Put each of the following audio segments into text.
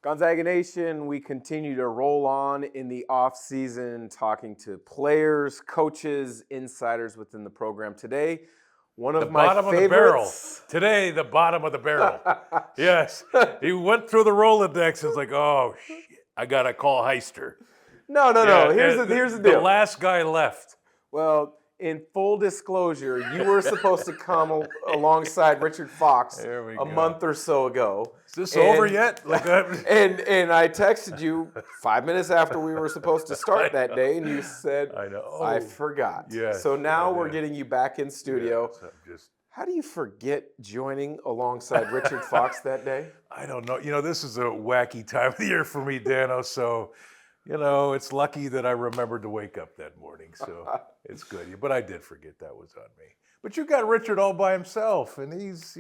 Gonzaga Nation, we continue to roll on in the off-season, talking to players, coaches, insiders within the program. Today, one of my favorites. Of the barrel. Today, the bottom of the barrel. Yes. He went through the Rolodex and was like, oh, shit, I got to call Heister. No. Here's the deal. The last guy left. Well, in full disclosure, you were supposed to come alongside Richard Fox a month or so ago. Is this over yet? And I texted you 5 minutes after we were supposed to start that day, and you said, I forgot. Yes, so now we're getting you back in studio. Yes, How do you forget joining alongside Richard Fox that day? I don't know. This is a wacky time of the year for me, Dano, so... it's lucky that I remembered to wake up that morning, so it's good. But I did forget that was on me. But you got Richard all by himself, and he's,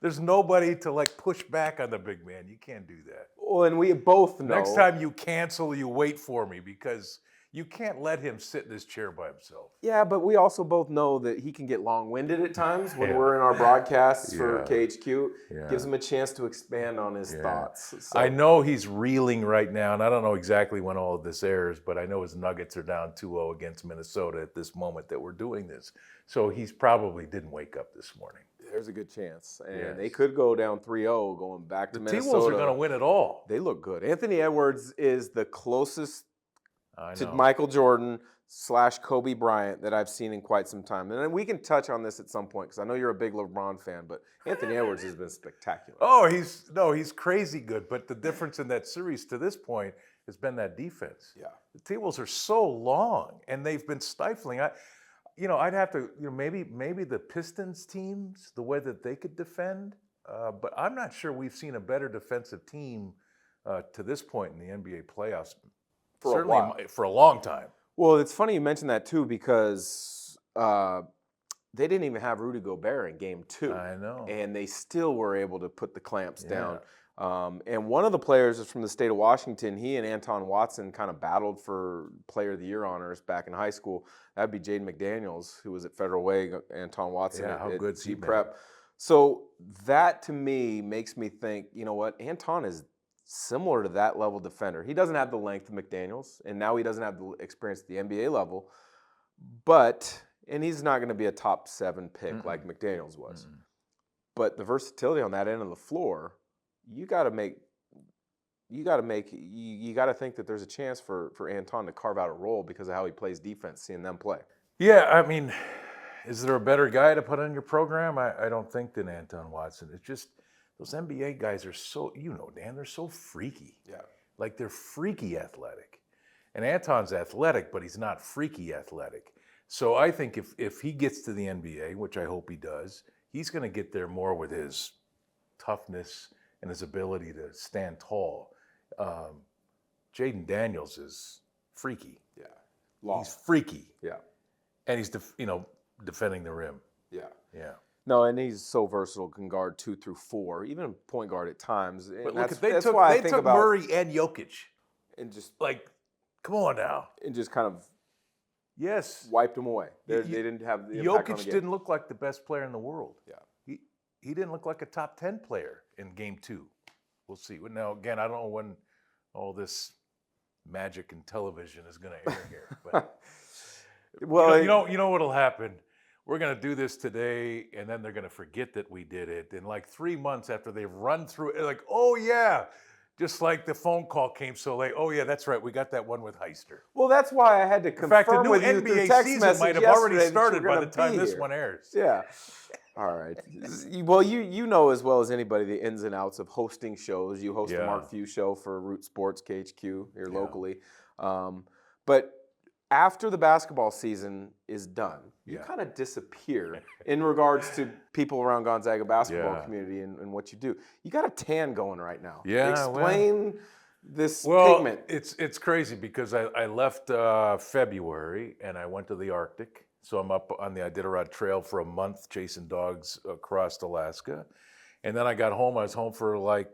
there's nobody to push back on the big man. You can't do that. Well, and we both know. Next time you cancel, you wait for me because you can't let him sit in his chair by himself. Yeah, but we also both know that he can get long-winded at times when we're in our broadcasts for KHQ. Gives him a chance to expand on his thoughts. So. I know he's reeling right now, and I don't know exactly when all of this airs, but I know his Nuggets are down 2-0 against Minnesota at this moment that we're doing this. So he's probably didn't wake up this morning. There's a good chance. And they could go down 3-0 going back to Minnesota. The T-Wolves are going to win it all. They look good. Anthony Edwards is the closest to Michael Jordan / Kobe Bryant that I've seen in quite some time. And then we can touch on this at some point because I know you're a big LeBron fan, but Anthony Edwards has been spectacular. Oh, he's crazy good. But the difference in that series to this point has been that defense. Yeah. The T-Wolves are so long, and they've been stifling. I'd have to, maybe the Pistons teams, the way that they could defend, but I'm not sure we've seen a better defensive team to this point in the NBA playoffs. Certainly for a long time. Well, it's funny you mentioned that too because they didn't even have Rudy Gobert in Game 2. I know. And they still were able to put the clamps down. And one of the players is from the state of Washington. He and Anton Watson kind of battled for Player of the Year honors back in high school. That'd be Jaden McDaniels, who was at Federal Way, Anton Watson at G Prep. So that to me makes me think, you know what, Anton is similar to that level defender. He doesn't have the length of McDaniels, and now he doesn't have the experience at the NBA level, and he's not going to be a top 7 pick like McDaniels was. But the versatility on that end of the floor, you got to think that there's a chance for Anton to carve out a role because of how he plays defense, seeing them play. Yeah, I mean, is there a better guy to put on your program? I don't think than Anton Watson. It's just those NBA guys are so, Dan, they're so freaky. Yeah. They're freaky athletic. And Anton's athletic, but he's not freaky athletic. So I think if he gets to the NBA, which I hope he does, he's going to get there more with his toughness and his ability to stand tall. Jaden Daniels is freaky. Yeah. He's freaky. Yeah. And he's, defending the rim. Yeah. Yeah. No, and he's so versatile, can guard 2 through 4, even point guard at times. But look, they took Murray and Jokic. And just come on now. And just kind of wiped them away. They didn't have the impact on the game. Didn't look like the best player in the world. Yeah. He didn't look like a top 10 player in Game 2. We'll see. Now, again, I don't know when all this magic and television is going to air here. But well, you know what'll happen? We're going to do this today, and then they're going to forget that we did it. And 3 months after they've run through it, oh, yeah. Just like the phone call came so late. Oh, yeah, that's right. We got that one with Heister. Well, that's why I had to confirm with you through text season message might have already started by the time this one airs. Yeah. All right. Well, you know as well as anybody the ins and outs of hosting shows. You host the Mark Few show for Root Sports KHQ here locally. But after the basketball season is done, you kind of disappear in regards to people around Gonzaga basketball community and what you do. You got a tan going right now. Yeah. Explain this pigment. It's crazy because I left February and I went to the Arctic. So I'm up on the Iditarod Trail for a month chasing dogs across Alaska. And then I got home. I was home for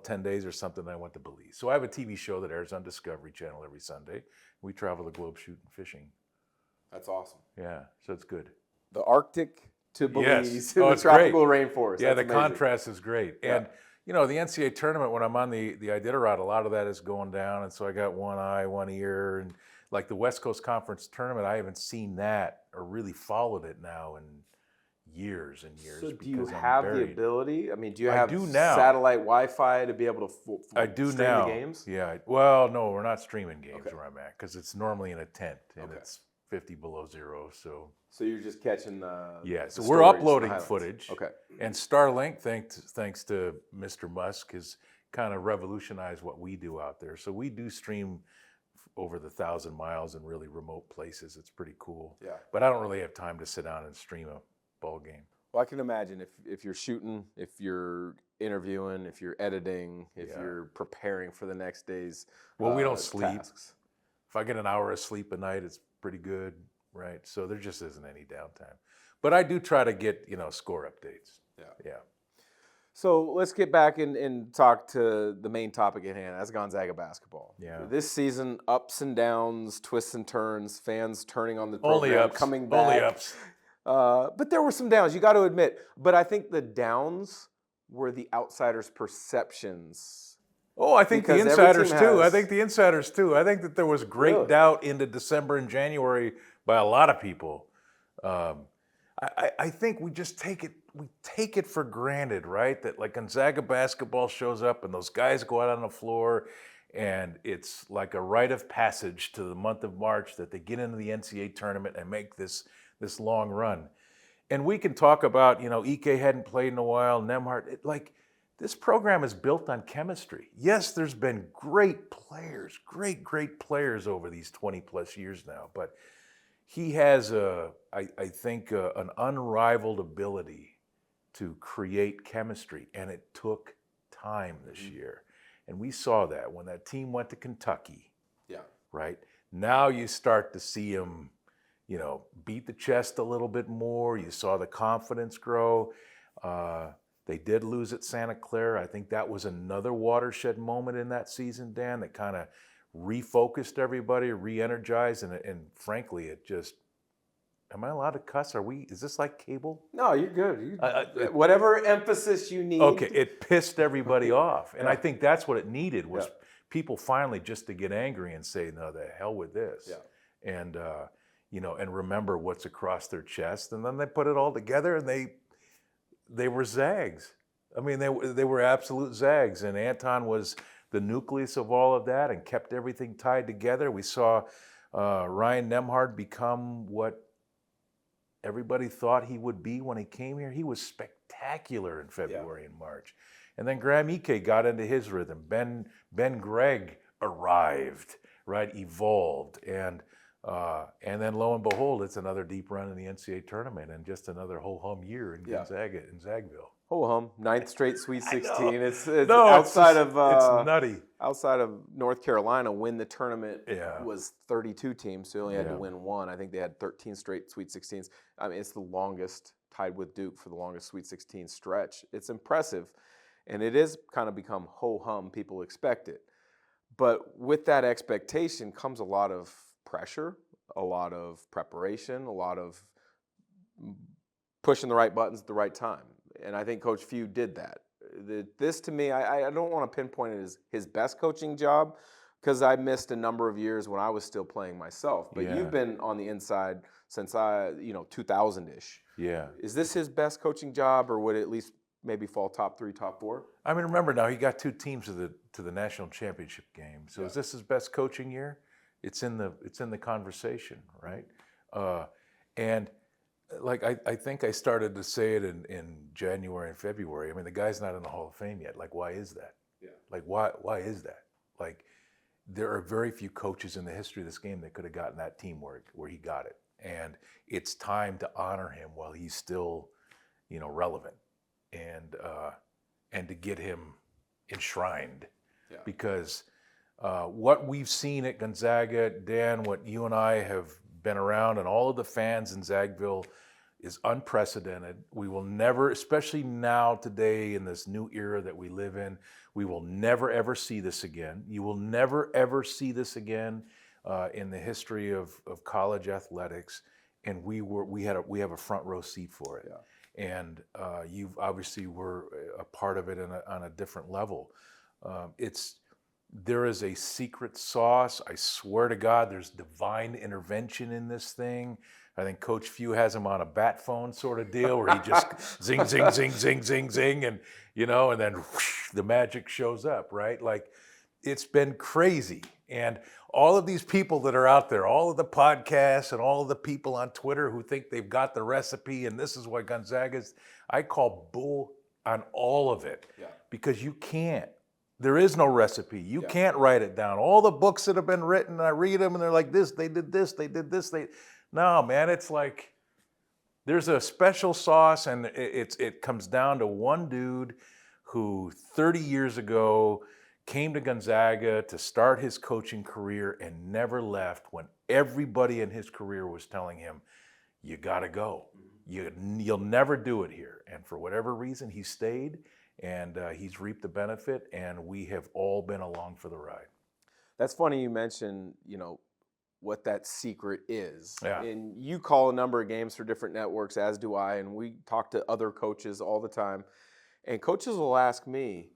10 days or something. And I went to Belize. So I have a TV show that airs on Discovery Channel every Sunday. We travel the globe shooting fishing. That's awesome. Yeah, so it's good. The Arctic to Belize yes. in the tropical rainforest. Yeah, That's the amazing. contrast is great. Yeah. And, you know, the NCAA tournament, when I'm on the Iditarod, a lot of that is going down. And so I got one eye, one ear. And like the West Coast Conference tournament, I haven't seen that or really followed it now in years and years. So do you because I'm have the buried. ability? I mean, do you I have do now. satellite Wi-Fi to be able to I do stream now. the games? Yeah. Well, no, we're not streaming games Okay. where I'm at because it's normally in a tent and Okay. it's 50 below zero. So you're just catching the yeah. So the we're stories, the uploading highlights. footage. Okay. And Starlink, thanks to Mr. Musk, has kind of revolutionized what we do out there. So we do stream over the 1,000 miles in really remote places. It's pretty cool. Yeah. But I don't really have time to sit down and stream a ball game. Well, I can imagine if you're shooting, if you're interviewing, if you're editing, if Yeah. you're preparing for the next day's Well, we don't sleep. tasks. If I get an hour of sleep a night, it's pretty good, right? So there just isn't any downtime. But I do try to get, you know, score updates. Yeah. Yeah. So let's get back and talk to the main topic at hand. That's Gonzaga basketball. Yeah. This season, ups and downs, twists and turns, fans turning on the Only program, ups. coming back. Only ups. But there were some downs, you got to admit. But I think the downs were the outsiders' perceptions. Oh, I think the Because every insiders team too. I has- think the insiders too. I think that there was great Really? doubt into December and January by a lot of people. I think we just take it for granted, right? That like Gonzaga basketball shows up and those guys go out on the floor, and it's like a rite of passage to the month of March that they get into the NCAA tournament and make this long run. And we can talk about, you know, Ike hadn't played in a while, Nemhart, like. This program is built on chemistry. Yes, there's been great players, great players over these 20 plus years now, but he has, I think, an unrivaled ability to create chemistry, and it took time this year. And we saw that when that team went to Kentucky, Yeah. right? Now you start to see him, you know, beat the chest a little bit more. You saw the confidence grow. They did lose at Santa Clara. I think that was another watershed moment in that season, Dan, that kind of refocused everybody, re-energized, and frankly, it just, am I allowed to cuss? Is this like cable? No, you're good. Whatever emphasis you need. Okay, it pissed everybody off. And Yeah. I think that's what it needed was Yeah. people finally just to get angry and say, no, the hell with this. Yeah. And, you know, and remember what's across their chest. And then they put it all together and they were Zags. I mean, they were absolute Zags. And Anton was the nucleus of all of that and kept everything tied together. We saw Ryan Nemhard become what everybody thought he would be when he came here. He was spectacular in February and March. And then Graham Ike got into his rhythm. Ben Gregg arrived, right, evolved. And then lo and behold, it's another deep run in the NCAA tournament and just another ho-hum year in Gonzaga in Zagville. Ho-hum, 9th straight Sweet 16. It's It's nutty. Outside of North Carolina, when the tournament Yeah. was 32 teams, so they only had Yeah. to win one. I think they had 13 straight Sweet 16s. I mean, it's the longest, tied with Duke for the longest Sweet 16 stretch. It's impressive, and it is kind of become ho-hum. People expect it. But with that expectation comes a lot of pressure, a lot of preparation, a lot of pushing the right buttons at the right time. And I think Coach Few did that. This, to me, I don't want to pinpoint it as his best coaching job because I missed a number of years when I was still playing myself. But you've been on the inside since 2000-ish. Yeah. Is this his best coaching job, or would it at least maybe fall top 3, top 4? I mean, remember now, he got 2 teams to the national championship game. So is this his best coaching year? It's in the conversation, right? And like I think I started to say it in January and February. I mean, the guy's not in the Hall of Fame yet. Like, why is that? Yeah. Like, why is that? Like, there are very few coaches in the history of this game that could have gotten that teamwork where he got it. And it's time to honor him while he's still, you know, relevant, and to get him enshrined. Yeah. Because what we've seen at Gonzaga, Dan, what you and I have been around, and all of the fans in Zagville, is unprecedented. We will never, especially now today in this new era that we live in, we will never ever see this again. You will never ever see this again in the history of college athletics. And we have a front row seat for it. Yeah. and you obviously were a part of it on a different level. There is a secret sauce. I swear to God, there's divine intervention in this thing. I think Coach Few has him on a bat phone sort of deal where he just zing, zing, zing, zing, zing, zing, and and then whoosh, the magic shows up, right? Like, it's been crazy. And all of these people that are out there, all of the podcasts and all of the people on Twitter who think they've got the recipe and this is what Gonzaga's, I call bull on all of it. Yeah. Because you can't. There is no recipe. You can't write it down. All the books that have been written, I read them and they're like this, they did this, they did this. No, man, it's like there's a special sauce, and it comes down to one dude who 30 years ago came to Gonzaga to start his coaching career and never left when everybody in his career was telling him, you got to go. You'll never do it here. And for whatever reason, he stayed. And he's reaped the benefit, and we have all been along for the ride. That's funny you mentioned, what that secret is. Yeah. And you call a number of games for different networks, as do I, and we talk to other coaches all the time. And coaches will ask me,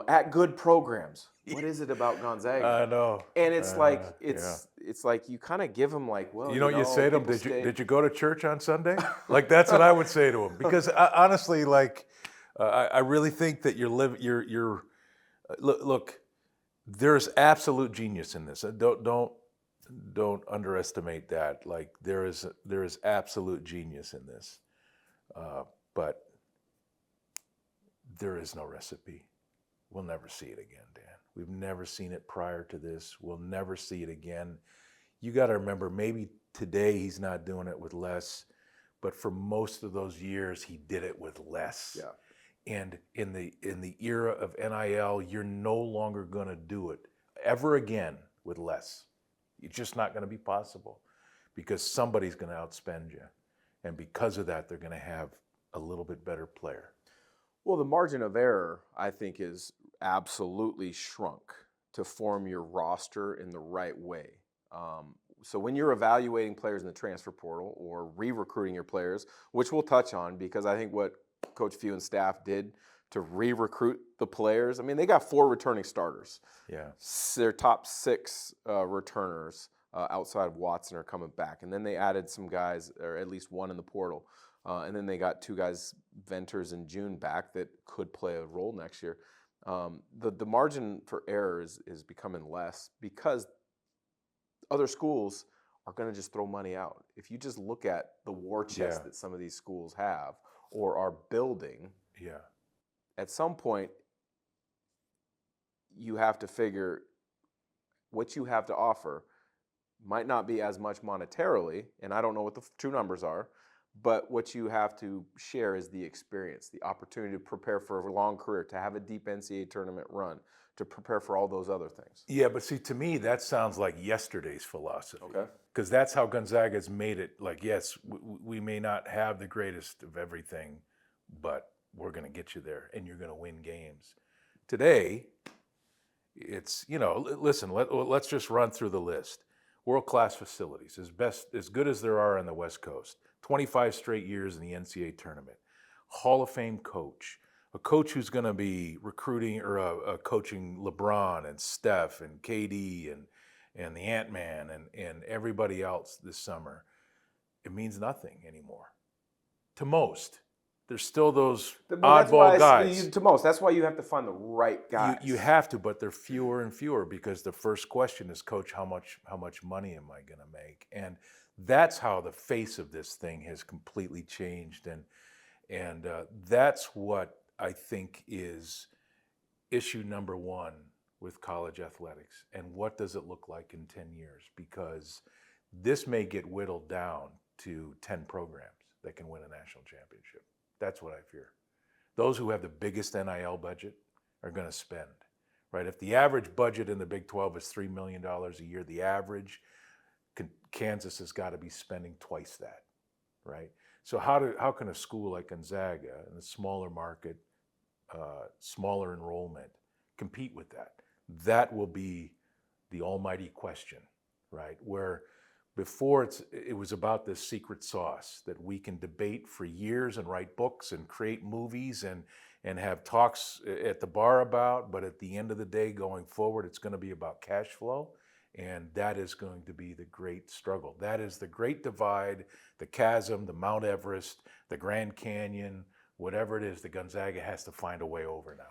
at good programs, what is it about Gonzaga? I know. And it's like you kind of give them like, well, you know what you say to them? Did you go to church on Sunday? Like, that's what I would say to them, because honestly, like. I really think that look, there's absolute genius in this. Don't underestimate that. Like, there is absolute genius in this, but there is no recipe. We'll never see it again, Dan. We've never seen it prior to this. We'll never see it again. You got to remember, maybe today he's not doing it with less, but for most of those years he did it with less. Yeah. And in the era of NIL, you're no longer going to do it ever again with less. It's just not going to be possible, because somebody's going to outspend you. And because of that, they're going to have a little bit better player. Well, the margin of error, I think, is absolutely shrunk to form your roster in the right way. So when you're evaluating players in the transfer portal or re-recruiting your players, which we'll touch on, because I think what Coach Few and staff did to re-recruit the players. I mean, they got 4 returning starters. Yeah. Their top 6 returners outside of Watson are coming back. And then they added some guys, or at least one in the portal. And then they got 2 guys, Venters and June, back that could play a role next year. The margin for error is becoming less, because other schools are going to just throw money out. If you just look at the war chest that some of these schools have or are building, at some point you have to figure what you have to offer might not be as much monetarily, and I don't know what the true numbers are, but what you have to share is the experience, the opportunity to prepare for a long career, to have a deep NCAA tournament run, to prepare for all those other things. Yeah, but see, to me, that sounds like yesterday's philosophy. Okay. Because that's how Gonzaga's made it. Like, yes, we may not have the greatest of everything, but we're going to get you there, and you're going to win games. Today, it's, listen, let's just run through the list. World-class facilities, as good as there are on the West Coast. 25 straight years in the NCAA tournament. Hall of Fame coach. A coach who's going to be recruiting or coaching LeBron and Steph and KD and the Ant-Man and everybody else this summer. It means nothing anymore. To most. There's still those oddball guys. To most. That's why you have to find the right guys. You have to, but they're fewer and fewer, because the first question is, Coach, how much money am I going to make? And that's how the face of this thing has completely changed. And that's what I think is issue number one with college athletics. And what does it look like in 10 years? Because this may get whittled down to 10 programs that can win a national championship. That's what I fear. Those who have the biggest NIL budget are going to spend, right? If the average budget in the Big 12 is $3 million a year, the average, Kansas has got to be spending twice that, right? So how can a school like Gonzaga, in a smaller market, smaller enrollment, compete with that? That will be the almighty question, right? Where Before it was about this secret sauce that we can debate for years and write books and create movies and have talks at the bar about, but at the end of the day, going forward, it's going to be about cash flow, and that is going to be the great struggle. That is the great divide, the chasm, the Mount Everest, the Grand Canyon, whatever it is, the Gonzaga has to find a way over now.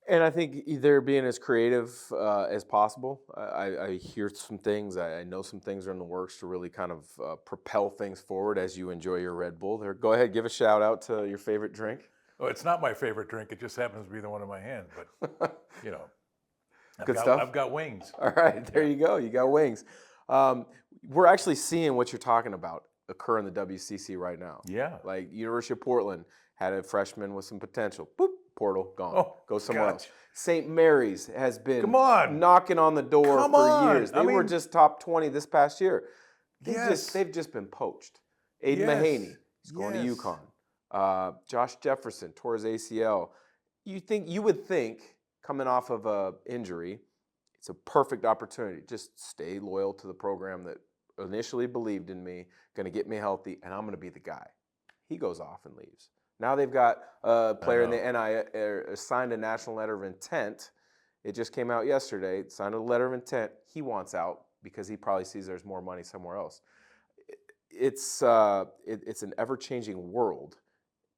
And I think they're being as creative as possible. I hear some things. I know some things are in the works to really kind of propel things forward as you enjoy your Red Bull. There, go ahead, give a shout out to your favorite drink. Well, it's not my favorite drink. It just happens to be the one in my hand. But, you know, Good stuff. I've got wings. All right, there you go. You got wings. We're actually seeing what you're talking about occur in the WCC right now. Yeah. Like University of Portland had a freshman with some potential. Boop. Portal gone. Oh, go somewhere else. St. Mary's has been on. knocking on the door Come for on. years. They were just top 20 this past year. Yes. They've just been poached. Aiden Mahaney is going to UConn. Josh Jefferson tore his ACL. You would think coming off of a injury, it's a perfect opportunity. Just stay loyal to the program that initially believed in me, going to get me healthy, and I'm going to be the guy. He goes off and leaves. Now they've got a player in the NI signed a national letter of intent. It just came out yesterday. Signed a letter of intent. He wants out because he probably sees there's more money somewhere else. It's an ever-changing world,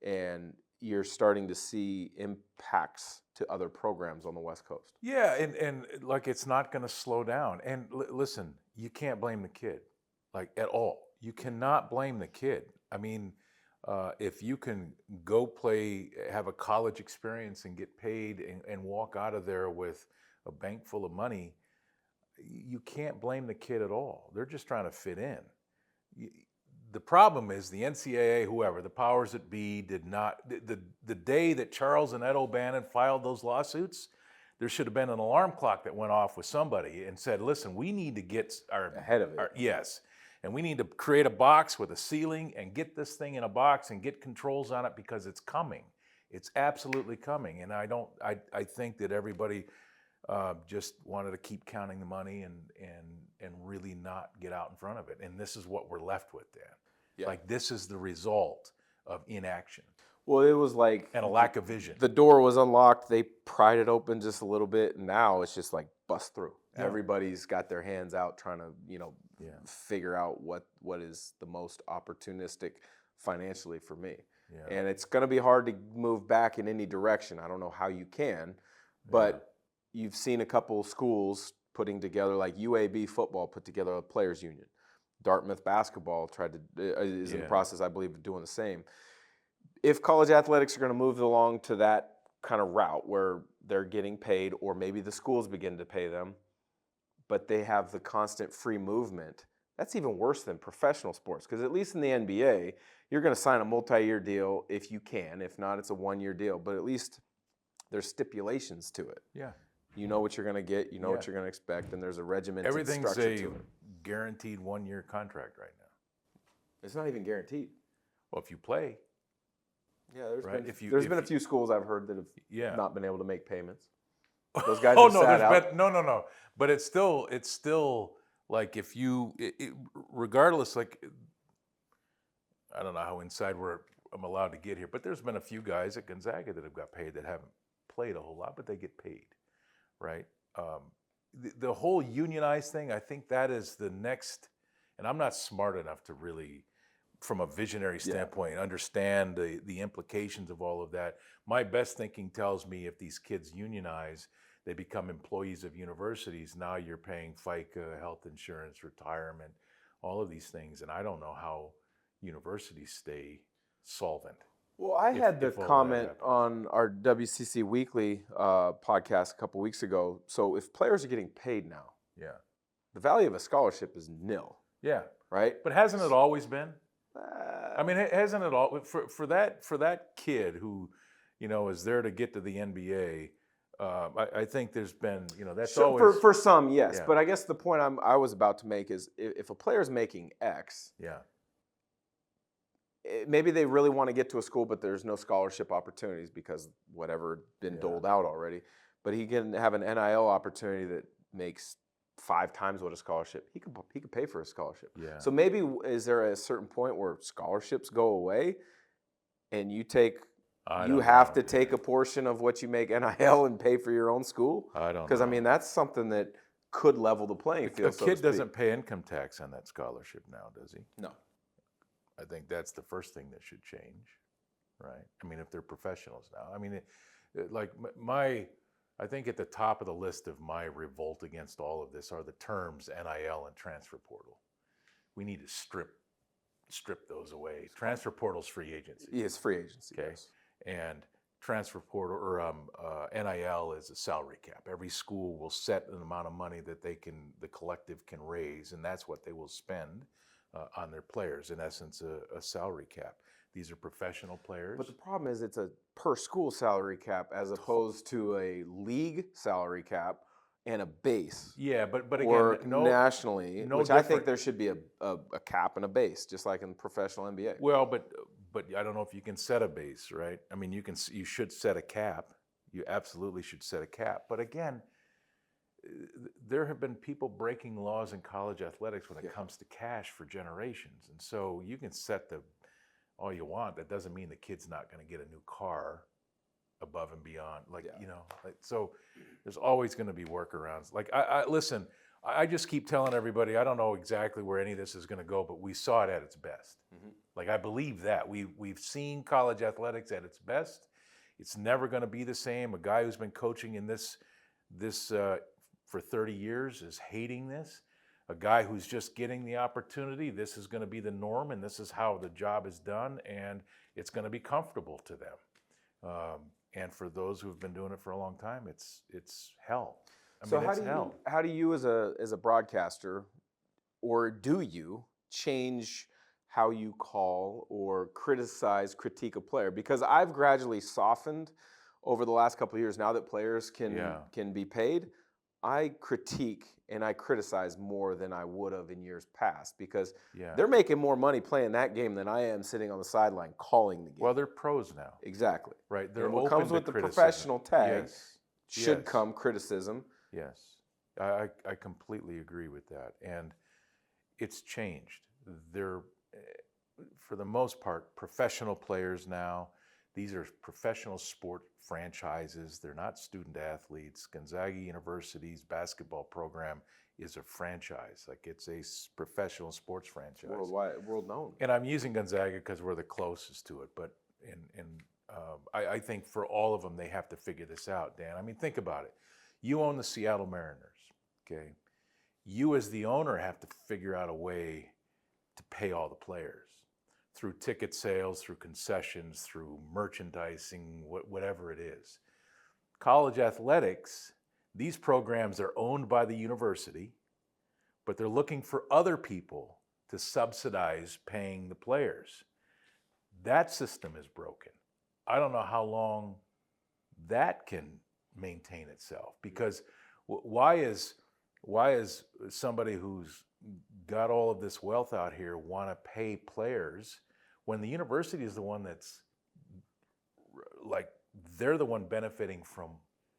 and you're starting to see impacts to other programs on the West Coast. Yeah, and like it's not going to slow down. And listen, you can't blame the kid, like at all. You cannot blame the kid. I mean, if you can go play, have a college experience and get paid and walk out of there with a bank full of money, you can't blame the kid at all. They're just trying to fit in. The problem is the NCAA, whoever, the powers that be did not, the day that Charles and Ed O'Bannon filed those lawsuits, there should have been an alarm clock that went off with somebody and said, listen, we need to get ahead of it. Yes. And we need to create a box with a ceiling and get this thing in a box and get controls on it because it's coming. It's absolutely coming. And I think that everybody just wanted to keep counting the money and really not get out in front of it. And this is what we're left with, Dan. Yeah. Like this is the result of inaction. Well, it was like and a lack of vision. The door was unlocked. They pried it open just a little bit, and now it's just like bust through. Yeah. Everybody's got their hands out trying to, figure out what is the most opportunistic financially for me. Yeah. And it's going to be hard to move back in any direction. I don't know how you can, but you've seen a couple schools putting together, like UAB football put together a players union. Dartmouth basketball is in the process, I believe, of doing the same. If college athletics are going to move along to that kind of route where they're getting paid, or maybe the schools begin to pay them, but they have the constant free movement, that's even worse than professional sports. Because at least in the NBA, you're going to sign a multi-year deal if you can. If not, it's a one-year deal. But at least there's stipulations to it. Yeah. You know what you're going to get. You know what you're going to expect. And there's a regimented structure to it. Everything's a guaranteed one-year contract right now. It's not even guaranteed. Well, if you play. Yeah, there's been a few schools I've heard that have not been able to make payments. Those guys No. But it's still like if you, regardless, like, I don't know how inside I'm allowed to get here, but there's been a few guys at Gonzaga that have got paid that haven't played a whole lot, but they get paid, right? The whole unionized thing, I think that is the next, and I'm not smart enough to really, from a visionary standpoint, understand the implications of all of that. My best thinking tells me if these kids unionize, they become employees of universities. Now you're paying FICA, health insurance, retirement, all of these things. And I don't know how universities stay solvent. Well, I had the comment on our WCC Weekly podcast a couple weeks ago. So if players are getting paid now, the value of a scholarship is nil. Yeah. Right? But hasn't it always been? I mean, hasn't it all for that kid who, is there to get to the NBA? I think there's been, that's always for some, yes. But I guess the point I was about to make is if a player is making X, maybe they really want to get to a school, but there's no scholarship opportunities because whatever been doled out already. But he can have an NIL opportunity that makes 5 times what a scholarship, he could pay for a scholarship. Yeah. So maybe is there a certain point where scholarships go away and you have to take a portion of what you make NIL and pay for your own school? I don't know. Because I mean, that's something that could level the playing field. A kid doesn't pay income tax on that scholarship now, does he? No. I think that's the first thing that should change, right? I mean, if they're professionals now. I mean, I think at the top of the list of my revolt against all of this are the terms NIL and transfer portal. We need to strip those away. Transfer portal's free agency. Yeah, it's free agency. Okay, yes. And transfer portal or NIL is a salary cap. Every school will set an amount of money that the collective can raise, and that's what they will spend on their players. In essence, a salary cap. These are professional players. But the problem is it's a per school salary cap as opposed to a league salary cap and a base. Yeah, but again, or nationally, which I think there should be a cap and a base, just like in professional NBA. Well, but I don't know if you can set a base, right? I mean, you should set a cap. You absolutely should set a cap. But again, there have been people breaking laws in college athletics when it comes to cash for generations. And so you can set all you want. That doesn't mean the kid's not going to get a new car above and beyond. So there's always going to be workarounds. Like, listen, I just keep telling everybody, I don't know exactly where any of this is going to go, but we saw it at its best. Mm-hmm. Like, I believe that. We've seen college athletics at its best. It's never going to be the same. A guy who's been coaching in this for 30 years is hating this. A guy who's just getting the opportunity, this is going to be the norm, and this is how the job is done, and it's going to be comfortable to them. And for those who have been doing it for a long time, it's hell. How do you as a broadcaster, or do you change how you call or critique a player? Because I've gradually softened over the last couple of years. Now that players can be paid, I critique and I criticize more than I would have in years past, because they're making more money playing that game than I am sitting on the sideline calling the game. Well, they're pros now. Exactly. Right. They're what comes with the professional tag should come criticism. Yes. I completely agree with that. And it's changed. They're, for the most part, professional players now. These are professional sport franchises. They're not student athletes. Gonzaga University's basketball program is a franchise. Like, it's a professional sports franchise. World known. And I'm using Gonzaga because we're the closest to it. But I think for all of them, they have to figure this out, Dan. I mean, think about it. You own the Seattle Mariners, okay? You as the owner have to figure out a way to pay all the players. Through ticket sales, through concessions, through merchandising, whatever it is. College athletics, these programs are owned by the university, but they're looking for other people to subsidize paying the players. That system is broken. I don't know how long that can maintain itself, because why is somebody who's got all of this wealth out here want to pay players when the university is the one that's, like, they're the one benefiting from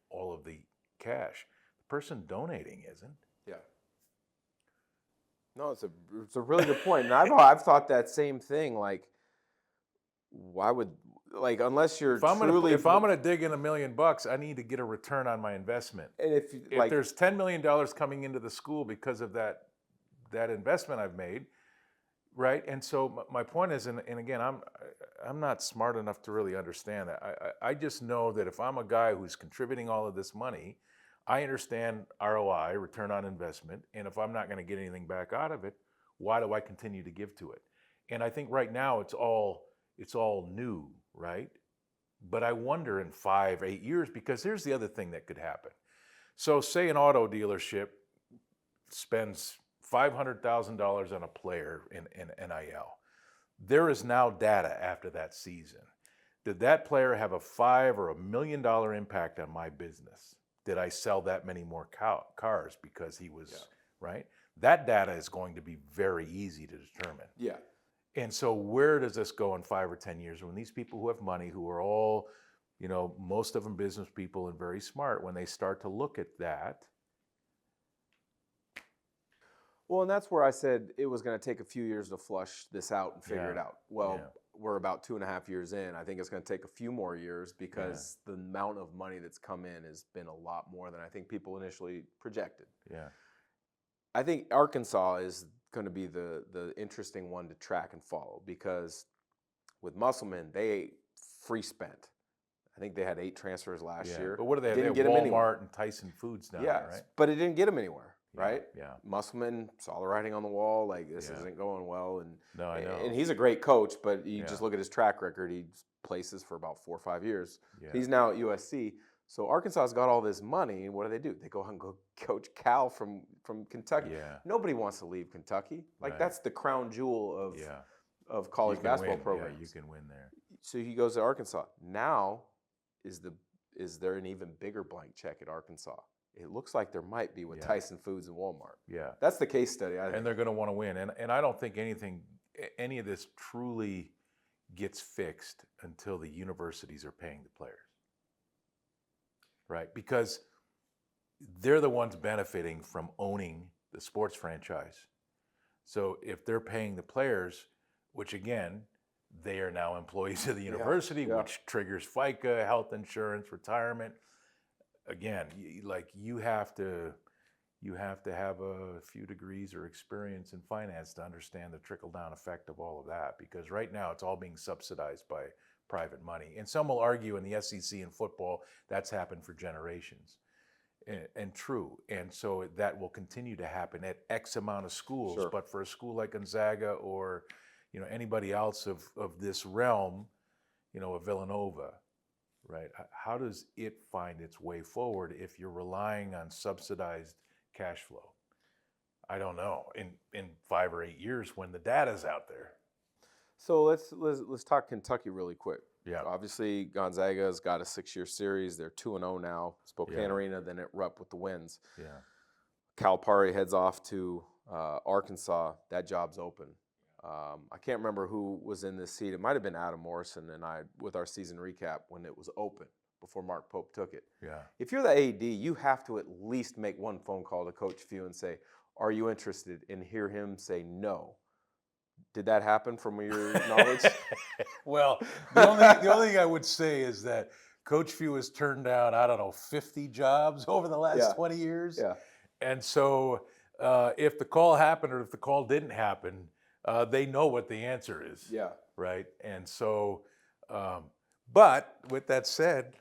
all of the cash. The person donating isn't. Yeah. No, it's a really good point. And I've thought that same thing. Like, why would, like, unless you're if I'm going to dig in $1 million, I need to get a return on my investment. And if there's $10 million coming into the school because of that investment I've made, right? And so my point is, and again, I'm not smart enough to really understand that. I just know that if I'm a guy who's contributing all of this money, I understand ROI, return on investment, and if I'm not going to get anything back out of it, why do I continue to give to it? And I think right now it's all new, right? But I wonder in 5-8 years, because here's the other thing that could happen. So say an auto dealership spends $500,000 on a player in NIL. There is now data after that season. Did that player have a $5 or $1 million impact on my business? Did I sell that many more cars because he was, right? That data is going to be very easy to determine. Yeah. And so where does this go in 5 or 10 years when these people who have money, who are all, most of them business people and very smart, when they start to look at that, Well, and that's where I said it was going to take a few years to flush this out and figure it out. Well, we're about 2.5 years in. I think it's going to take a few more years because the amount of money that's come in has been a lot more than I think people initially projected. Yeah. I think Arkansas is going to be the interesting one to track and follow because with Musselman, they free spent. I think they had 8 transfers last year. But what do they have? Didn't They get have them anywhere. Walmart and Tyson Foods now, right? But it didn't get them anywhere, right? Yeah. Musselman saw the writing on the wall, like this isn't going well. And no, I know. And he's a great coach, but you just look at his track record. He places for about 4 or 5 years. Yeah. He's now at USC. So Arkansas's got all this money, and what do? They go out and go coach Cal from Kentucky. Yeah. Nobody wants to leave Kentucky. Like that's the crown jewel of college basketball programs. Yeah, you can win there. So he goes to Arkansas. Now is there an even bigger blank check at Arkansas? It looks like there might be with Tyson Foods and Walmart. Yeah. That's the case study, I think. And they're going to want to win. And I don't think any of this truly gets fixed until the universities are paying the players. Right? Because they're the ones benefiting from owning the sports franchise. So if they're paying the players, which again, they are now employees of the university, which triggers FICA, health insurance, retirement. Again, you have to have a few degrees or experience in finance to understand the trickle-down effect of all of that. Because right now, it's all being subsidized by private money. And some will argue in the SEC and football, that's happened for generations. And true. And so that will continue to happen at X amount of schools. Sure. But for a school like Gonzaga or anybody else of this realm, a Villanova, right? How does it find its way forward if you're relying on subsidized cash flow? I don't know. In 5 or 8 years when the data's out there. So let's talk Kentucky really quick. Yeah. Obviously, Gonzaga's got a 6-year series. They're 2-0 now. Spokane Arena, then at Rupp with the wins. Yeah. Calipari heads off to Arkansas. That job's open. I can't remember who was in this seat. It might have been Adam Morrison and I with our season recap when it was open before Mark Pope took it. Yeah. If you're the AD, you have to at least make one phone call to Coach Few and say, "Are you interested?" and hear him say no. Did that happen from your knowledge? Well, the only thing I would say is that Coach Few has turned down, 50 jobs over the last 20 years. Yeah. And so if the call happened or if the call didn't happen, they know what the answer is. Yeah. Right. And so, but with that said,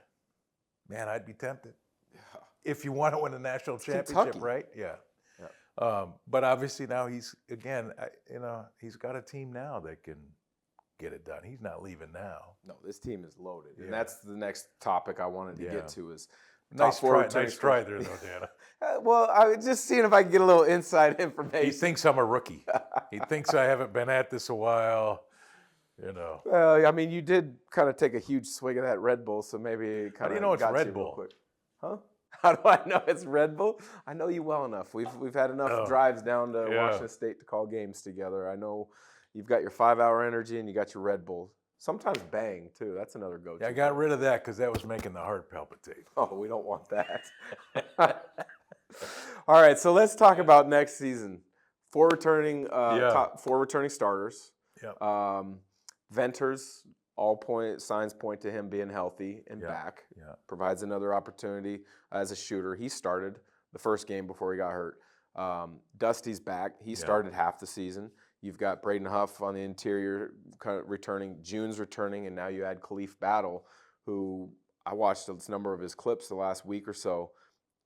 man, I'd be tempted. Yeah. If you want to win a national championship, Kentucky. right? Yeah. But obviously now he's got a team now that can get it done. He's not leaving now. No, this team is loaded. And that's the next topic I wanted to get to is Nice try there, though, Dana. Well, I was just seeing if I could get a little inside information. He thinks I'm a rookie. He thinks I haven't been at this a while. Well, I mean, you did kind of take a huge swig of that Red Bull, so maybe it kind of. How do you know it's got Red you Bull? Real quick. Huh? How do I know it's Red Bull? I know you well enough. We've had enough drives down to Washington State to call games together. I know you've got your 5-hour energy and you got your Red Bull. Sometimes Bang too. That's another go-to. Yeah, I got rid of that because that was making the heart palpitate. Oh, we don't want that. All right, so let's talk about next season. 4 returning starters. Yeah. Venters, signs point to him being healthy and back. Yeah. Provides another opportunity as a shooter. He started the first game before he got hurt. Dusty's back. He started half the season. You've got Braden Huff on the interior kind of returning. June's returning, and now you add Khalif Battle, who I watched a number of his clips the last week or so.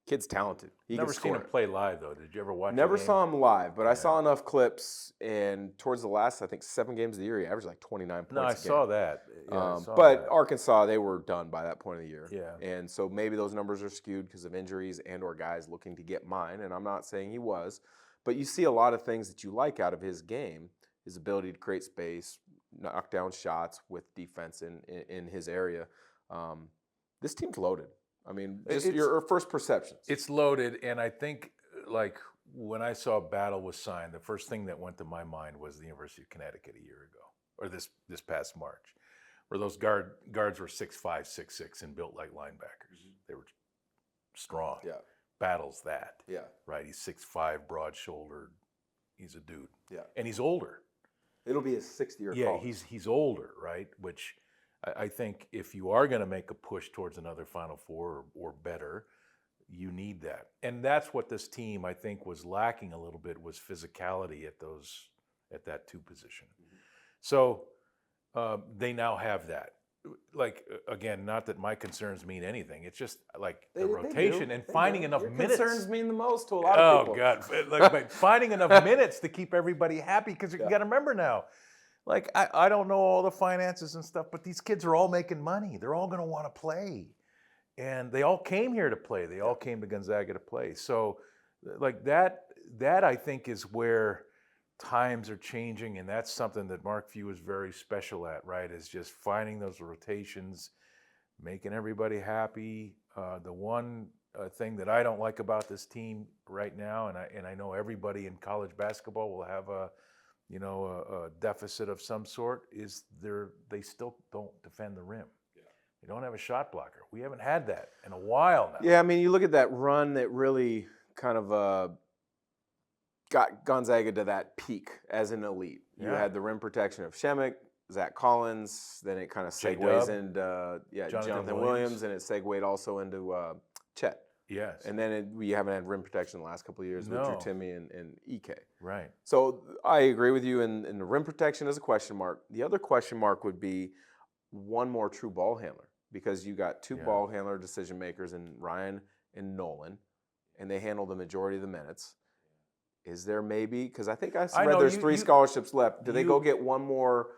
Kid's talented. He Never can seen score. him play live, though. Did you ever watch Never a game? saw him live, but I saw enough clips, and towards the last, I think, 7 games of the year, he averaged like 29 points No, I a saw game. that. Yeah, I saw but that. Arkansas, they were done by that point of the year. Yeah. And so maybe those numbers are skewed because of injuries and or guys looking to get mine, and I'm not saying he was. But you see a lot of things that you like out of his game, his ability to create space, knock down shots with defense in his area. This team's loaded. I mean, just your first perceptions. It's loaded, and I think, like, when I saw Battle was signed, the first thing that went to my mind was the University of Connecticut a year ago, or this past March, where those guards were 6'5", 6'6", and built like linebackers. They were strong. Yeah. Battle's that. Yeah. Right? He's 6'5", broad-shouldered, He's a dude. Yeah. And he's older. It'll be his 6th year. Yeah, he's older, right? Which I think if you are going to make a push towards another Final Four or better, you need that. And that's what this team, I think, was lacking a little bit, was physicality at that 2 position. Mm-hmm. So they now have that. Like, again, not that my concerns mean anything. It's just like the rotation and finding enough minutes. Concerns mean the most to a lot of people. Oh, God. Like, finding enough minutes to keep everybody happy, because you got to remember now, like, I don't know all the finances and stuff, but these kids are all making money. They're all going to want to play. And they all came here to play. They all came to Gonzaga to play. So, like, that I think is where times are changing, and that's something that Mark Few is very special at, right? Is just finding those rotations, making everybody happy. The one thing that I don't like about this team right now, and I know everybody in college basketball will have a deficit of some sort, is they still don't defend the rim. They don't have a shot blocker. We haven't had that in a while now. Yeah, I mean, you look at that run that really kind of got Gonzaga to that peak as an elite. You had the rim protection of Shemek, Zach Collins, then it kind of segues into Jonathan Williams, and it segued also into Chet. Yes. And then we haven't had rim protection the last couple of years with Drew Timme and EK. Right. So I agree with you, and the rim protection is a question mark. The other question mark would be one more true ball handler, because you got 2 ball handler decision makers in Ryan and Nolan, and they handle the majority of the minutes. Is there maybe, because I think I read there's 3 scholarships left. Do they go get one more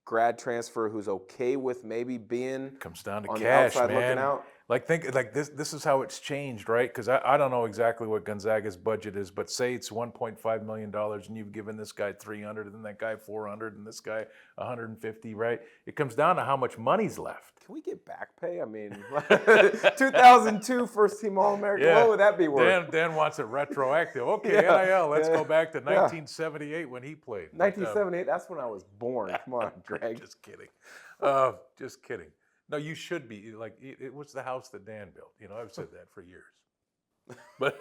grad transfer who's okay with maybe being comes down to on cash, the outside man. looking out? Like, think like this is how it's changed, right? Because I don't know exactly what Gonzaga's budget is, but say it's $1.5 million and you've given this guy 300 and that guy 400 and this guy 150, right? It comes down to how much money's left. Can we get back pay? I mean, 2002 first team All-American. What would that be worth? Dan wants it retroactive. Okay, NIL, let's go back to 1978 when he played. 1978, that's when I was born. Come on, Greg. Just kidding. Just kidding. No, you should be. Like, it was the house that Dan built. You know, I've said that for years. But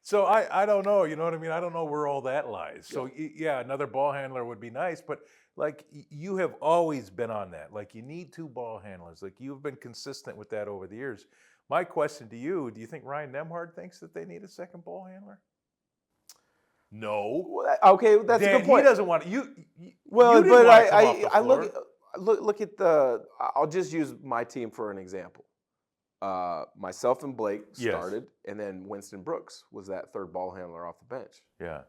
so I don't know. You know what I mean? I don't know where all that lies. So yeah, another ball handler would be nice. But like, you have always been on that. Like, you need 2 ball handlers. Like, you've been consistent with that over the years. My question to you: do you think Ryan Nembhard thinks that they need a second ball handler? No. Well, okay, that's Dan, a good point. He doesn't want you. Well, you didn't but want to come off the I floor. look at I'll just use my team for an example. Myself and Blake started, and then Winston Brooks was that 3rd ball handler off the bench. Yeah.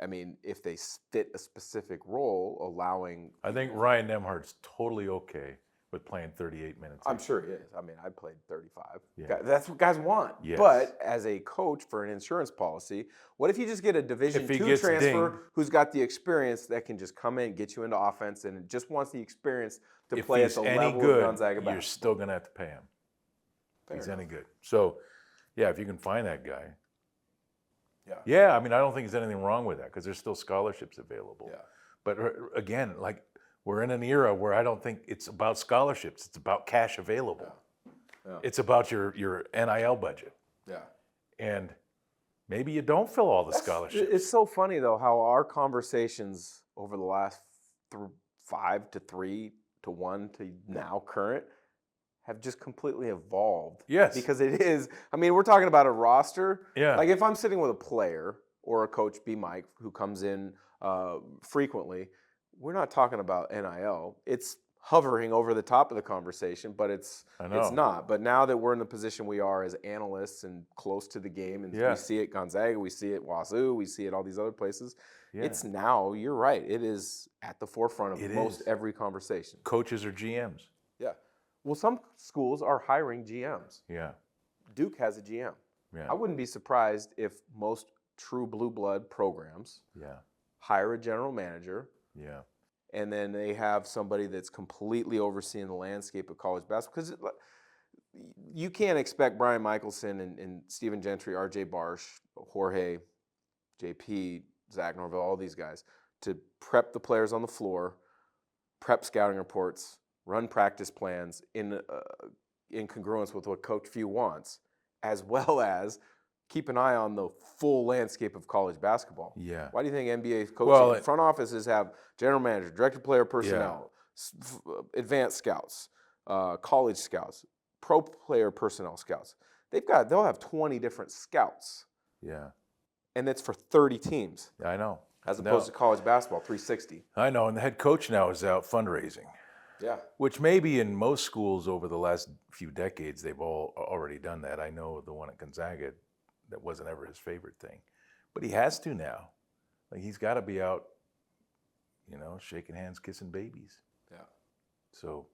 I mean, if they fit a specific role, allowing. I think Ryan Nembhard's totally okay with playing 38 minutes. I'm sure he is. I mean, I played 35. Yeah. That's what guys want. Yes. But as a coach for an insurance policy, what if you just get a Division II transfer who's got the experience that can just come in, get you into offense, and just wants the experience to play at the level of Gonzaga basketball? You're still going to have to pay him. Fair He's enough. any good. So, yeah, if you can find that guy. Yeah. Yeah, I mean, I don't think there's anything wrong with that, because there's still scholarships available. Yeah. But again, like, we're in an era where I don't think it's about scholarships. It's about cash available. Yeah. It's about your NIL budget. Yeah. And maybe you don't fill all the scholarships. It's so funny, though, how our conversations over the last 5 to 3 to 1 to now current have just completely evolved. Yes. Because it is, I mean, we're talking about a roster. Yeah. Like, if I'm sitting with a player or a coach, B. Mike, who comes in frequently, we're not talking about NIL. It's hovering over the top of the conversation, but it's not. But now that we're in the position we are as analysts and close to the game, and we see it Gonzaga, we see it Wazoo, we see it all these other places, it's now, you're right, it is at the forefront of most every conversation. Coaches or GMs. Yeah. Well, some schools are hiring GMs. Yeah. Duke has a GM. Yeah. I wouldn't be surprised if most true blue blood programs hire a general manager. Yeah. And then they have somebody that's completely overseeing the landscape of college basketball. Because you can't expect Brian Michelson and Stephen Gentry, RJ Barsh, Jorge, JP, Zach Norville, all these guys, to prep the players on the floor, prep scouting reports, run practice plans in congruence with what Coach Few wants, as well as keep an eye on the full landscape of college basketball. Yeah. Why do you think NBA coaching front offices have general manager, director of player personnel, advanced scouts, college scouts, pro player personnel scouts? They'll have 20 different scouts. Yeah. And it's for 30 teams. I know. As opposed to college basketball, 360. I know, and the head coach now is out fundraising. Yeah. Which maybe in most schools over the last few decades, they've all already done that. I know the one at Gonzaga, that wasn't ever his favorite thing. But he has to now. Like, he's got to be out, shaking hands, kissing babies. Yeah. So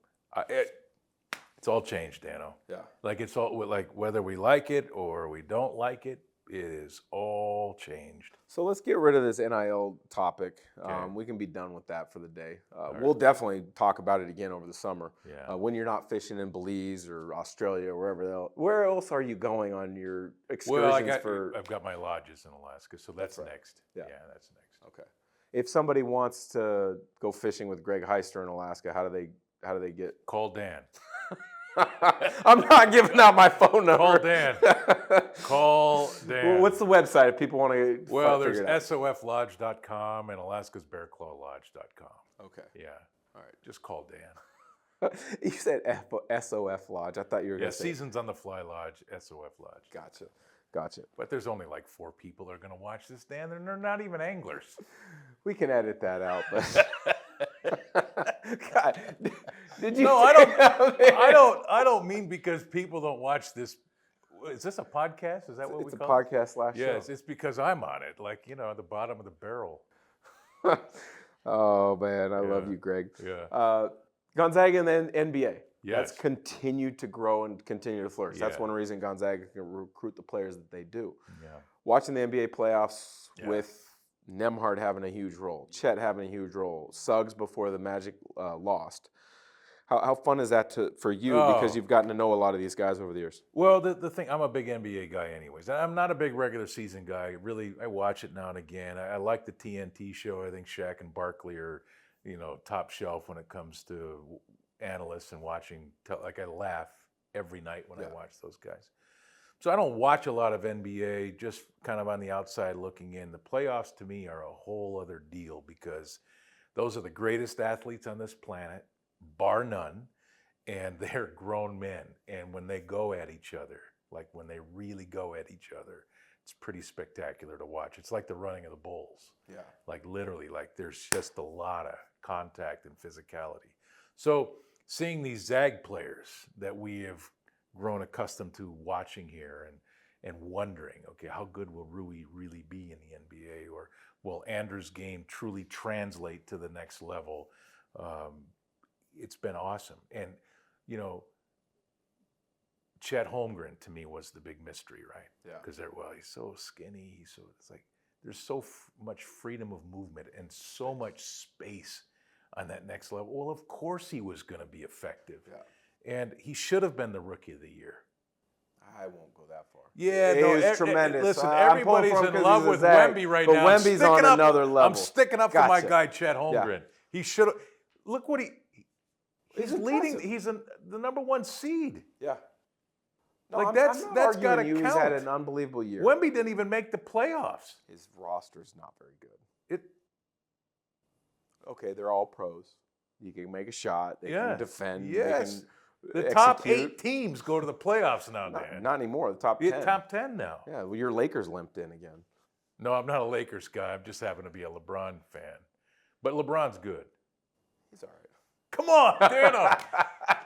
it's all changed, Dano. Yeah. Like, it's all, like, whether we like it or we don't like it, it is all changed. So let's get rid of this NIL topic. Okay. We can be done with that for the day. Right. We'll definitely talk about it again over the summer. Yeah. When you're not fishing in Belize or Australia or wherever else. Where else are you going on your excursions? I've got my lodges in Alaska, so that's right. next. Yeah, that's next. Okay. If somebody wants to go fishing with Greg Hester in Alaska, how do they get? Call Dan. I'm not giving out my phone number. Call Dan. Call Dan. Well, what's the website if people want to? Well, there's soflodge.com and alaskasbearclawlodge.com. Okay. Yeah. All right. Just call Dan. You said SOF Lodge. I thought you were going to say. Seasons on the Fly Lodge, SOF Lodge. Gotcha. But there's only like 4 people that are going to watch this, Dan. They're not even anglers. We can edit that out. But God, did you? No, I don't mean because people don't watch this. Is this a podcast? Is that what we call it? It's a podcast slash show. Yes, it's because I'm on it. Like, at the bottom of the barrel. Oh man, I love you, Greg. Yeah. Gonzaga and the NBA. Yes. That's continued to grow and continue to flourish. That's Yeah. one reason Gonzaga can recruit the players that they do. Yeah. Watching the NBA playoffs with Nemhard having a huge role, Chet having a huge role, Suggs before the Magic lost. How fun is that for you? Because you've gotten to know a lot of these guys over the years. Well, the thing, I'm a big NBA guy anyways. I'm not a big regular season guy. Really, I watch it now and again. I like the TNT show. I think Shaq and Barkley are, top shelf when it comes to analysts and watching. Like, I laugh every night when I watch those guys. So I don't watch a lot of NBA, just kind of on the outside looking in. The playoffs to me are a whole other deal because those are the greatest athletes on this planet, bar none, and they're grown men. And when they go at each other, like when they really go at each other, it's pretty spectacular to watch. It's like the running of the bulls. Yeah. Like literally, like there's just a lot of contact and physicality. So seeing these Zag players that we have grown accustomed to watching here and wondering, okay, how good will Rui really be in the NBA, or will Andrew's game truly translate to the next level? It's been awesome. And, Chet Holmgren to me was the big mystery, right? Yeah. Because he's so skinny. So it's like there's so much freedom of movement and so much space on that next level. Well, of course he was going to be effective. Yeah. And he should have been the Rookie of the Year. I won't go that far. Yeah, He's tremendous. Listen, everybody's in love with Wemby right but now. But Wemby's on another level. I'm sticking up for my guy, Chet Holmgren. Yeah. He should have. Look what he's leading. impressive. He's the number 1 seed. Yeah. No, Like, I'm that's not gotta arguing you. count. He's had an unbelievable year. Wemby didn't even make the playoffs. His roster's not very good. Okay, they're all pros. You can make a shot. They can defend. Yes. They can The top execute. 8 teams go to the playoffs now, Dan. Not anymore. The top 10. Top 10 now. Yeah, well, your Lakers limped in again. No, I'm not a Lakers guy. I just happen to be a LeBron fan. But LeBron's good. He's all right. Come on, Dano.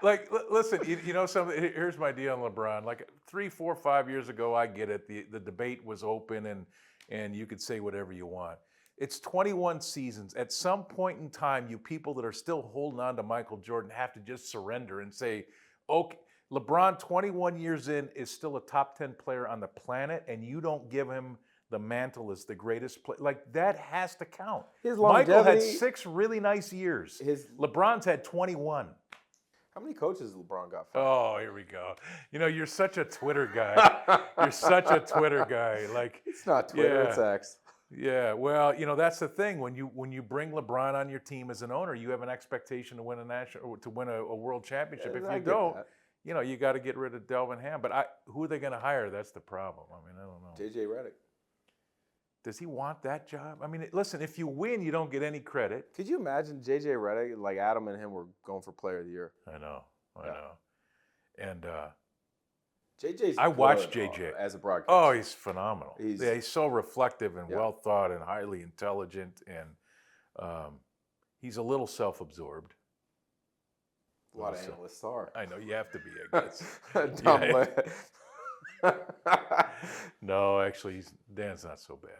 Like, listen, something. Here's my deal on LeBron. Like 3, 4, 5 years ago, I get it. The debate was open, and you could say whatever you want. It's 21 seasons. At some point in time, you people that are still holding on to Michael Jordan have to just surrender and say, okay, LeBron, 21 years in, is still a top 10 player on the planet, and you don't give him the mantle as the greatest player. Like, that has to count. His Michael had longevity- 6 really nice years. LeBron's had 21. How many coaches has LeBron got? Fired? Oh, here we go. You're such a Twitter guy. You're such a Twitter guy. Like, it's not Twitter, it's X. Yeah, well, that's the thing. When you bring LeBron on your team as an owner, you have an expectation to win a world championship. If you don't, you got to get rid of Delvin Ham. But who are they going to hire? That's the problem. I mean, I don't know. JJ Redick. Does he want that job? I mean, listen, if you win, you don't get any credit. Could you imagine JJ Redick, like Adam and him were going for Player of the Year? I know. And JJ's I watched good, JJ as a broadcaster. Oh, he's phenomenal. He's so reflective and well thought and highly intelligent, and he's a little self-absorbed. A lot of analysts are. I know, you have to be, I guess. No, actually, Dan's not so bad.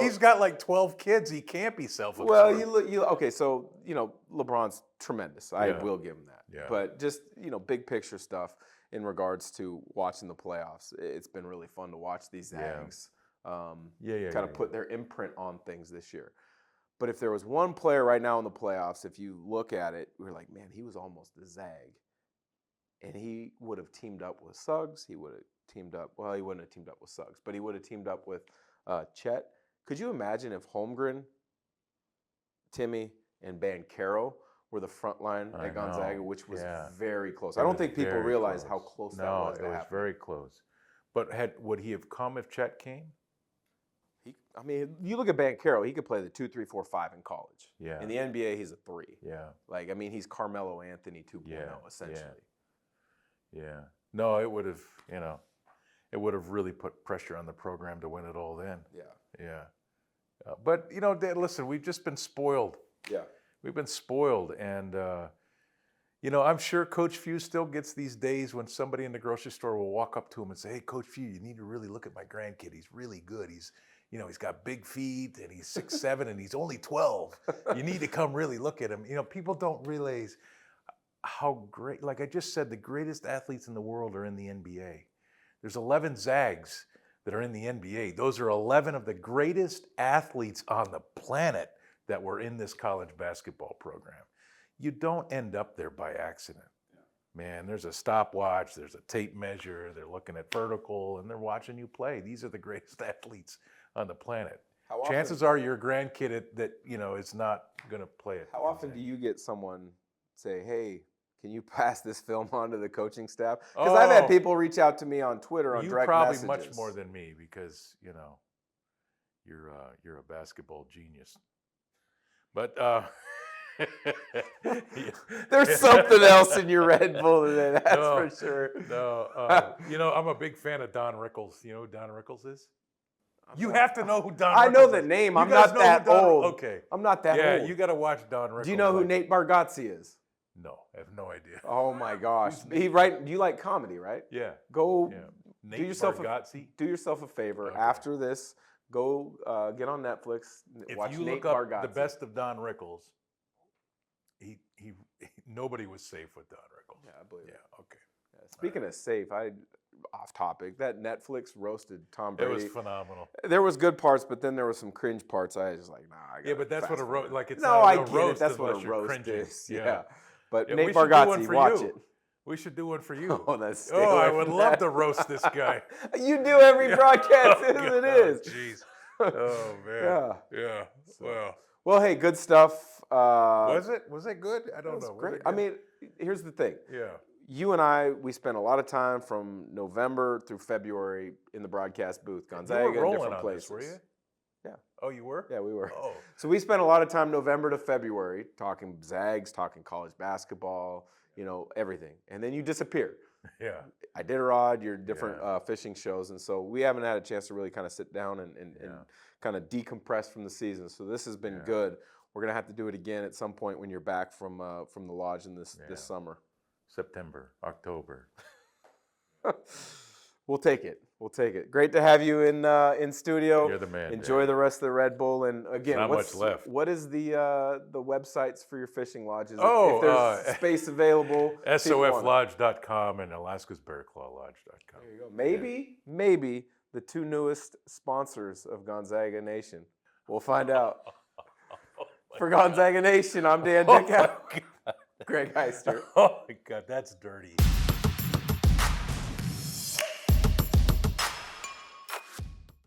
He's got like 12 kids. He can't be self-absorbed. Well, okay, so, LeBron's tremendous. I will give him that. Yeah. But just, big picture stuff in regards to watching the playoffs. It's been really fun to watch these Zags kind of put their imprint on things this year. But if there was one player right now in the playoffs, if you look at it, we're like, man, he was almost a Zag. And he would have teamed up with Suggs. He would have teamed up. Well, he wouldn't have teamed up with Suggs, but he would have teamed up with Chet. Could you imagine if Holmgren, Timmy, and Banchero were the front line at Gonzaga, which was very close? I don't think people realize how close that was to happen. No, it was very close. But would he have come if Chet came? You look at Banchero, he could play the 2, 3, 4, 5 in college. Yeah. In the NBA, he's a 3. Yeah. He's Carmelo Anthony 2.0, essentially. Yeah. No, it would have really put pressure on the program to win it all then. Yeah. But, listen, we've just been spoiled. Yeah. We've been spoiled. And, I'm sure Coach Few still gets these days when somebody in the grocery store will walk up to him and say, hey, Coach Few, you need to really look at my grandkid. He's really good. He's got big feet and he's 6'7" and he's only 12. You need to come really look at him. People don't realize how great, like I just said, the greatest athletes in the world are in the NBA. There's 11 Zags that are in the NBA. Those are 11 of the greatest athletes on the planet that were in this college basketball program. You don't end up there by accident. Man, there's a stopwatch, there's a tape measure, they're looking at vertical, and they're watching you play. These are the greatest athletes on the planet. Chances are your grandkid that is not going to play it. How often do you get someone say, hey, can you pass this film on to the coaching staff? Because I've had people reach out to me on Twitter on direct messages. You probably much more than me because, you're a basketball genius. But there's something else in your Red Bull today, that's for sure. No, I'm a big fan of Don Rickles. You know who Don Rickles is? You have to know who Don Rickles is. I know the name. I'm not that old. Okay. I'm not that old. Yeah, you got to watch Don Rickles. Do you know who Nate Bargatze is? No, I have no idea. Oh my gosh. You like comedy, right? Yeah. Go Nate do yourself a favor. Okay. After this, go get on Netflix. Watch if you Nate look up Bargatze. The Best of Don Rickles, he nobody was safe with Don Rickles. Yeah, I believe it. Yeah, okay. Yeah, speaking of safe, off topic, that Netflix roasted Tom Brady. It was phenomenal. There was good parts, but then there was some cringe parts. I was just like, nah. But that's what a roast, like it's no, not I a get roast it. That's what a roast cringing. is. Yeah. But yeah, Nate Bargatze, watch it. We should do one for you. Oh, that's. I would love to roast this guy. You do every broadcast as it is. Jeez. Oh man. Yeah. Wow. Well, hey, good stuff. Was it good? I don't know. Great. I mean, here's the thing. Yeah. You and we spent a lot of time from November through February in the broadcast booth, Gonzaga, you were different on places. This, were you? Yeah. Oh, you were? Yeah, we were. Oh. So we spent a lot of time November to February talking Zags, talking college basketball, everything. And then you disappear. Yeah. Iditarod, your different fishing shows. And so we haven't had a chance to really kind of sit down and kind of decompress from the season. So this has been good. We're going to have to do it again at some point when you're back from the lodge in this summer. September, October. We'll take it. Great to have you in studio. You're the man. Enjoy the rest of the Red Bull. And again, not much left. What is the websites for your fishing lodges? Oh, if there's space available. SOFlodge.com and AlaskasBearClawLodge.com. There you go. Maybe the two newest sponsors of Gonzaga Nation. We'll find out. For Gonzaga Nation, I'm Dan Dickau. Greg Heister. Oh my God, that's dirty.